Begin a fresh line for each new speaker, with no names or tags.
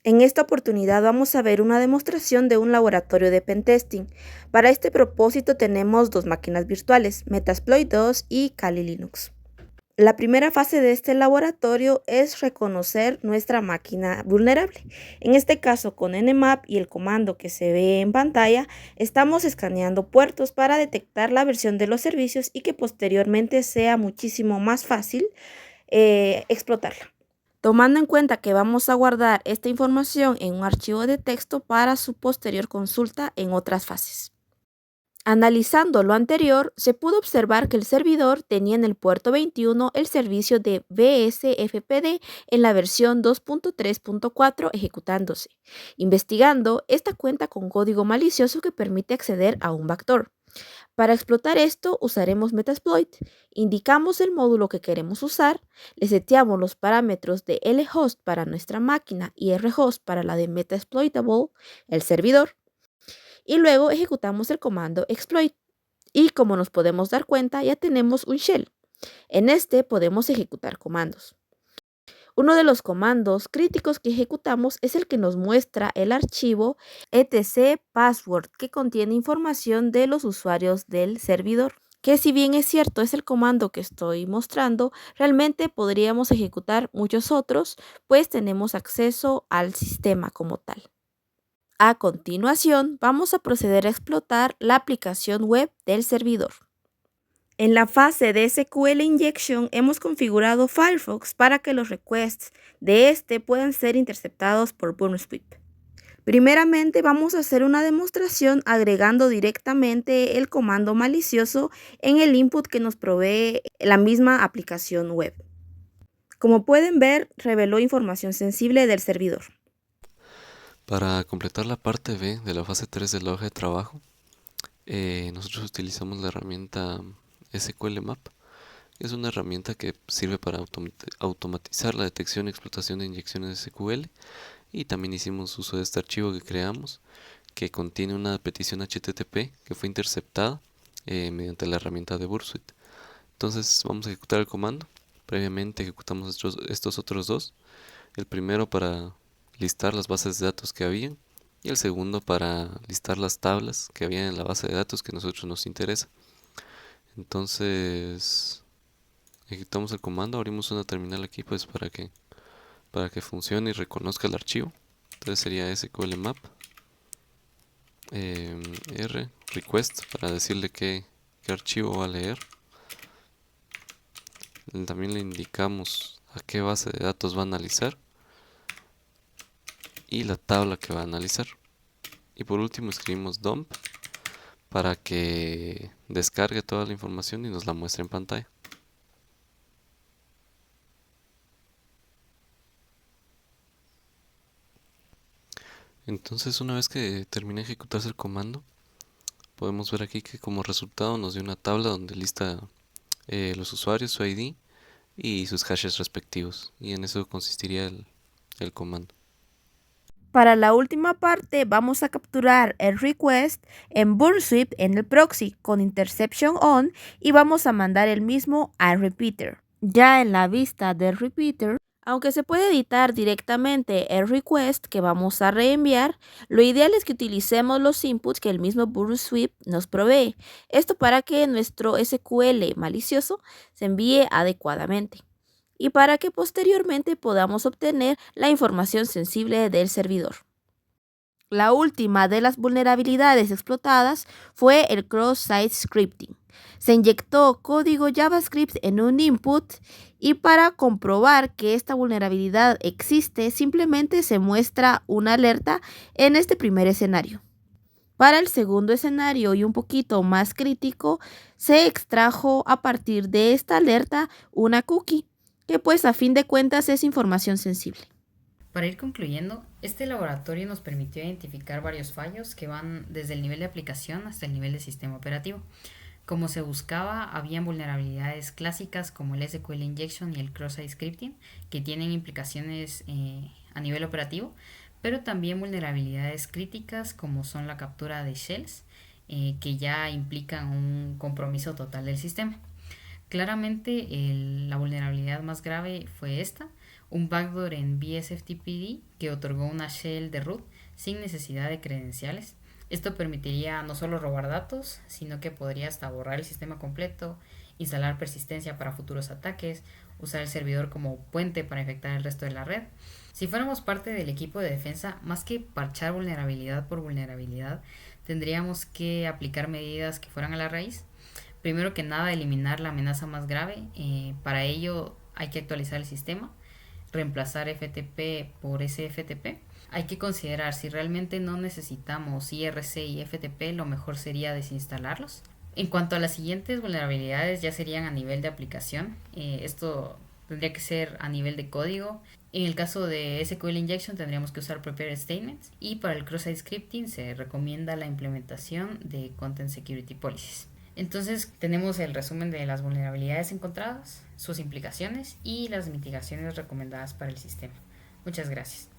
En esta oportunidad vamos a ver una demostración de un laboratorio de pentesting. Para este propósito tenemos dos máquinas virtuales, Metasploit 2 y Kali Linux. La primera fase de este laboratorio es reconocer nuestra máquina vulnerable. En este caso, con Nmap y el comando que se ve en pantalla, estamos escaneando puertos para detectar la versión de los servicios y que posteriormente sea muchísimo más fácil explotarla. Tomando en cuenta que vamos a guardar esta información en un archivo de texto para su posterior consulta en otras fases. Analizando lo anterior, se pudo observar que el servidor tenía en el puerto 21 el servicio de BSFPD en la versión 2.3.4 ejecutándose. Investigando, esta cuenta con código malicioso que permite acceder a un backdoor. Para explotar esto usaremos Metasploit, indicamos el módulo que queremos usar, le seteamos los parámetros de lhost para nuestra máquina y rhost para la de Metasploitable, el servidor, y luego ejecutamos el comando exploit. Y como nos podemos dar cuenta, ya tenemos un shell. En este podemos ejecutar comandos. Uno de los comandos críticos que ejecutamos es el que nos muestra el archivo etc password que contiene información de los usuarios del servidor, que si bien es cierto es el comando que estoy mostrando, realmente podríamos ejecutar muchos otros, pues tenemos acceso al sistema como tal. A continuación, vamos a proceder a explotar la aplicación web del servidor. En la fase de SQL Injection hemos configurado Firefox para que los requests de este puedan ser interceptados por Burnspit. Primeramente vamos a hacer una demostración agregando directamente el comando malicioso en el input que nos provee la misma aplicación web. Como pueden ver, reveló información sensible del servidor.
Para completar la parte B de la fase 3 de la hoja de trabajo, nosotros utilizamos la herramienta SQL Map. Es una herramienta que sirve para automatizar la detección y explotación de inyecciones SQL, y también hicimos uso de este archivo que creamos que contiene una petición HTTP que fue interceptada mediante la herramienta de Bursuit. Entonces vamos a ejecutar el comando. Previamente ejecutamos estos otros dos. El primero para listar las bases de datos que habían y el segundo para listar las tablas que habían en la base de datos que a nosotros nos interesa. Entonces ejecutamos el comando, abrimos una terminal aquí pues para que funcione y reconozca el archivo. Entonces sería SQL map r request para decirle qué archivo va a leer. También le indicamos a qué base de datos va a analizar y la tabla que va a analizar. Y por último escribimos dump para que descargue toda la información y nos la muestre en pantalla. Entonces, una vez que termine de ejecutarse el comando, podemos ver aquí que como resultado nos dio una tabla donde lista los usuarios, su ID y sus hashes respectivos. Y en eso consistiría el comando.
Para la última parte vamos a capturar el request en Burnspit en el proxy con interception on y vamos a mandar el mismo al repeater. Ya en la vista del repeater, aunque se puede editar directamente el request que vamos a reenviar, lo ideal es que utilicemos los inputs que el mismo Burnspit nos provee. Esto para que nuestro SQL malicioso se envíe adecuadamente y para que posteriormente podamos obtener la información sensible del servidor. La última de las vulnerabilidades explotadas fue el cross-site scripting. Se inyectó código JavaScript en un input y para comprobar que esta vulnerabilidad existe, simplemente se muestra una alerta en este primer escenario. Para el segundo escenario y un poquito más crítico, se extrajo a partir de esta alerta una cookie, que pues a fin de cuentas es información sensible.
Para ir concluyendo, este laboratorio nos permitió identificar varios fallos que van desde el nivel de aplicación hasta el nivel de sistema operativo. Como se buscaba, habían vulnerabilidades clásicas como el SQL Injection y el Cross-Site Scripting, que tienen implicaciones a nivel operativo, pero también vulnerabilidades críticas como son la captura de shells, que ya implican un compromiso total del sistema. Claramente la vulnerabilidad más grave fue esta, un backdoor en BSFTPD que otorgó una shell de root sin necesidad de credenciales. Esto permitiría no solo robar datos, sino que podría hasta borrar el sistema completo, instalar persistencia para futuros ataques, usar el servidor como puente para infectar el resto de la red. Si fuéramos parte del equipo de defensa, más que parchar vulnerabilidad por vulnerabilidad, tendríamos que aplicar medidas que fueran a la raíz. Primero que nada, eliminar la amenaza más grave. Para ello hay que actualizar el sistema, reemplazar FTP por SFTP. Hay que considerar si realmente no necesitamos IRC y FTP, lo mejor sería desinstalarlos. En cuanto a las siguientes vulnerabilidades, ya serían a nivel de aplicación. Esto tendría que ser a nivel de código. En el caso de SQL Injection tendríamos que usar Prepared Statements, y para el cross-site scripting se recomienda la implementación de Content Security Policies. Entonces tenemos el resumen de las vulnerabilidades encontradas, sus implicaciones y las mitigaciones recomendadas para el sistema. Muchas gracias.